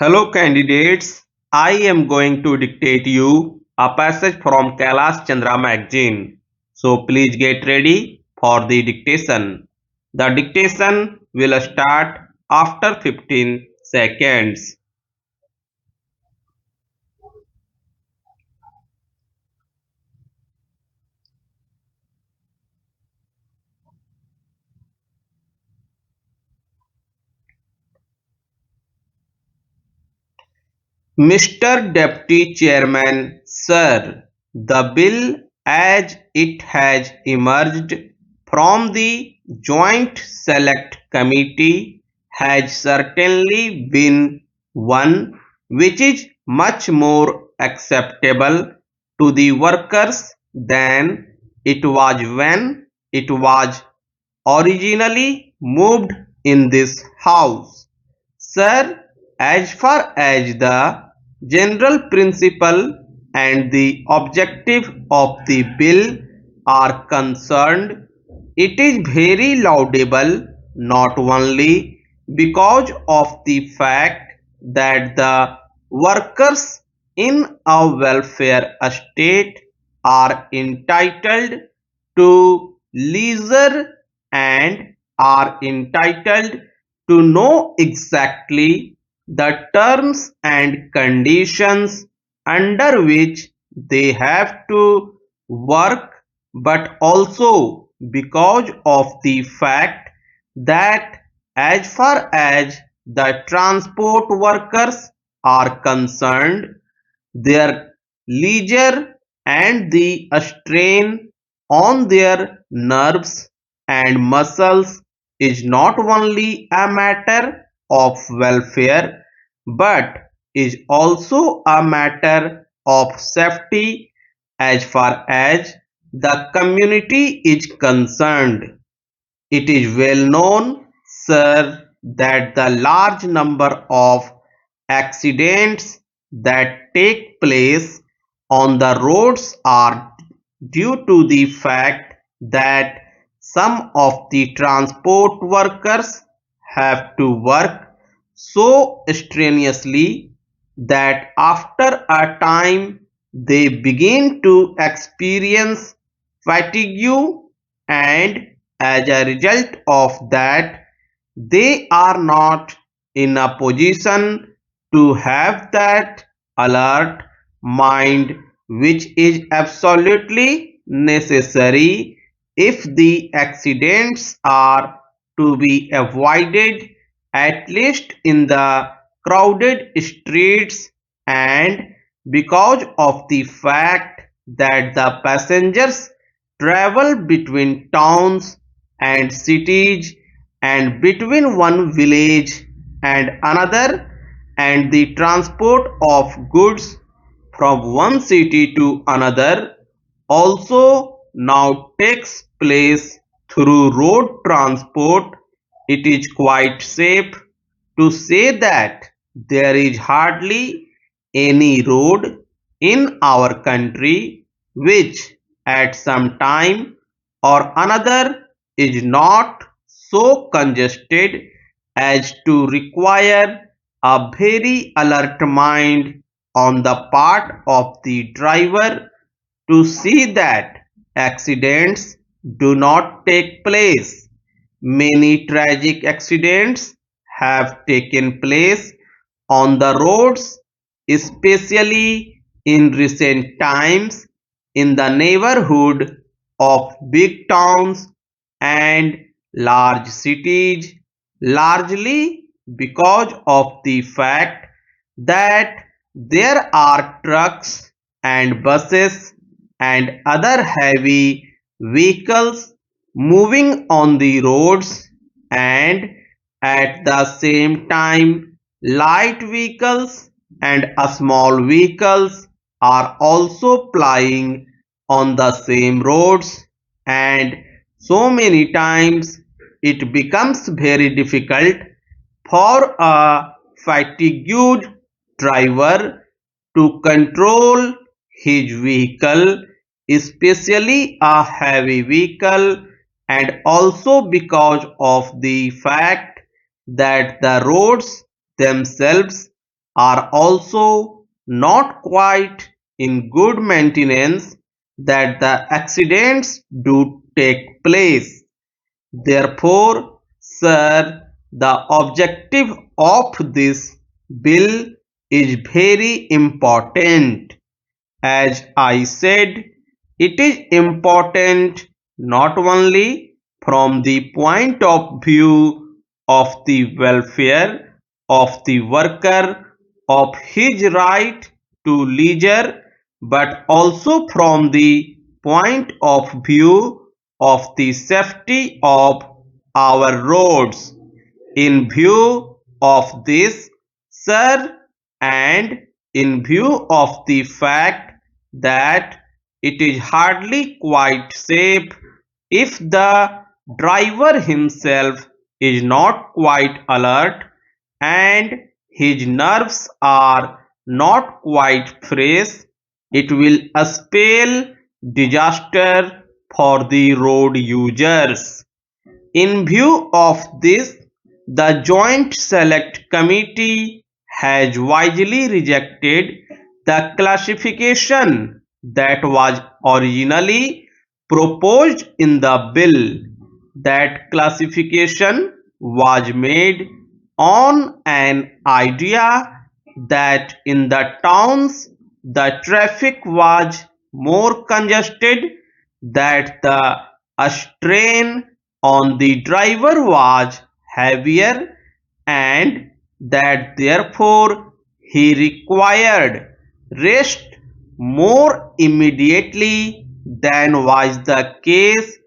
Hello candidates, I am going to dictate you a passage from Kailash Chandra magazine. So please get ready for the dictation. The dictation will start after 15 seconds. Mr. Deputy Chairman, Sir, the bill as it has emerged from the Joint Select Committee has certainly been one which is much more acceptable to the workers than it was when it was originally moved in this House. Sir, as far as the general principle and the objective of the bill are concerned, it is very laudable not only because of the fact that the workers in a welfare state are entitled to leisure and are entitled to know exactly the terms and conditions under which they have to work, but also because of the fact that as far as the transport workers are concerned, their leisure and the strain on their nerves and muscles is not only a matter of welfare but is also a matter of safety as far as the community is concerned. It is well known, sir, that the large number of accidents that take place on the roads are due to the fact that some of the transport workers have to work so strenuously that after a time they begin to experience fatigue, and as a result of that they are not in a position to have that alert mind which is absolutely necessary if the accidents are to be avoided, at least in the crowded streets, and because of the fact that the passengers travel between towns and cities and between one village and another, and the transport of goods from one city to another also now takes place through road transport. It is quite safe to say that there is hardly any road in our country which at some time or another is not so congested as to require a very alert mind on the part of the driver to see that accidents do not take place. Many tragic accidents have taken place on the roads, especially in recent times in the neighborhood of big towns and large cities, largely because of the fact that there are trucks and buses and other heavy vehicles moving on the roads, and at the same time light vehicles and small vehicles are also plying on the same roads, and so many times it becomes very difficult for a fatigued driver to control his vehicle, especially a heavy vehicle, and also because of the fact that the roads themselves are also not quite in good maintenance, that the accidents do take place. Therefore, sir, the objective of this bill is very important. As I said, it is important not only from the point of view of the welfare of the worker, of his right to leisure, but also from the point of view of the safety of our roads. In view of this, sir, and in view of the fact that it is hardly quite safe if the driver himself is not quite alert and his nerves are not quite fresh, it will spell disaster for the road users. In view of this, the Joint Select Committee has wisely rejected the classification that was originally proposed in the bill. That classification was made on an idea that in the towns the traffic was more congested, that the strain on the driver was heavier, and that therefore he required rest more immediately than was the case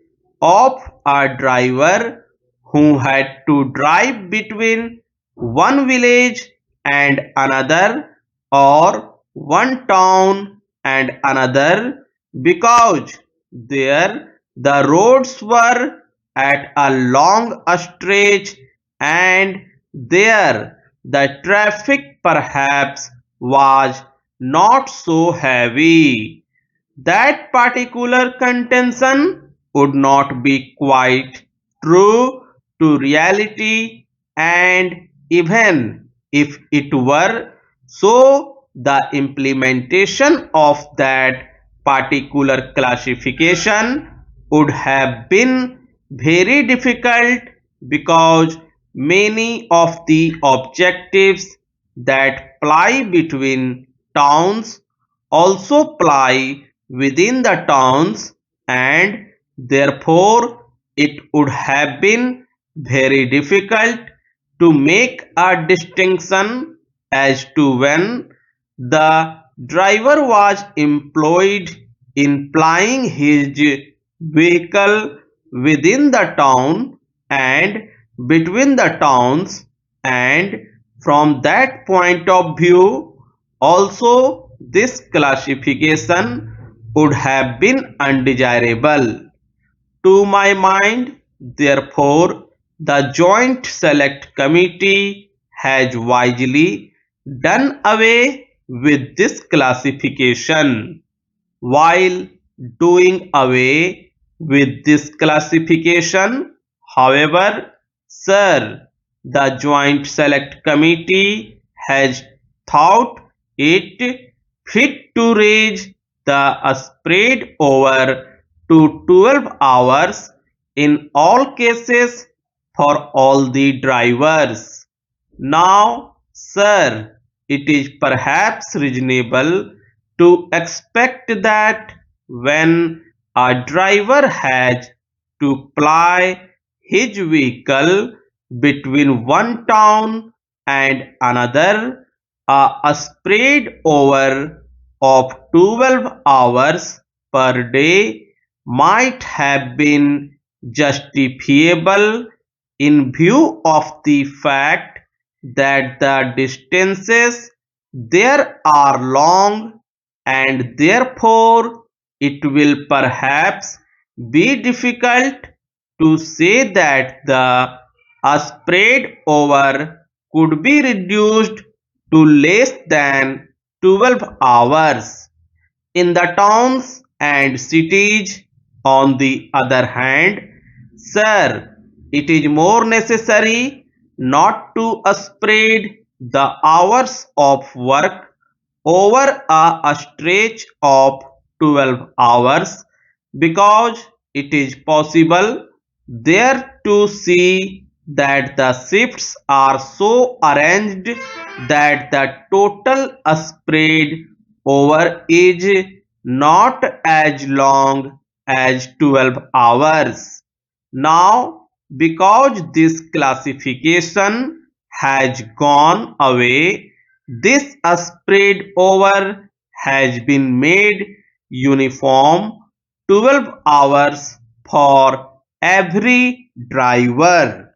of a driver who had to drive between one village and another, or one town and another, because there the roads were at a long stretch, and there the traffic perhaps was not so heavy. That particular contention would not be quite true to reality, and even if it were so, the implementation of that particular classification would have been very difficult, because many of the objectives that ply between towns also ply within the towns, and therefore it would have been very difficult to make a distinction as to when the driver was employed in plying his vehicle within the town and between the towns, and from that point of view also this classification would have been undesirable. To my mind, therefore, the Joint Select Committee has wisely done away with this classification. While doing away with this classification, however, sir, the Joint Select Committee has thought it fit to raise the spread over to 12 hours in all cases for all the drivers. Now, sir, it is perhaps reasonable to expect that when a driver has to ply his vehicle between one town and another, a spread over of 12 hours per day might have been justifiable in view of the fact that the distances there are long, and therefore it will perhaps be difficult to say that the spread over could be reduced to less than 12 hours. In the towns and cities, on the other hand, sir, it is more necessary not to spread the hours of work over a stretch of 12 hours because it is possible there to see that the shifts are so arranged that the total spread over is not as long as 12 hours. Now, because this classification has gone away, this spread over has been made uniform 12 hours for every driver.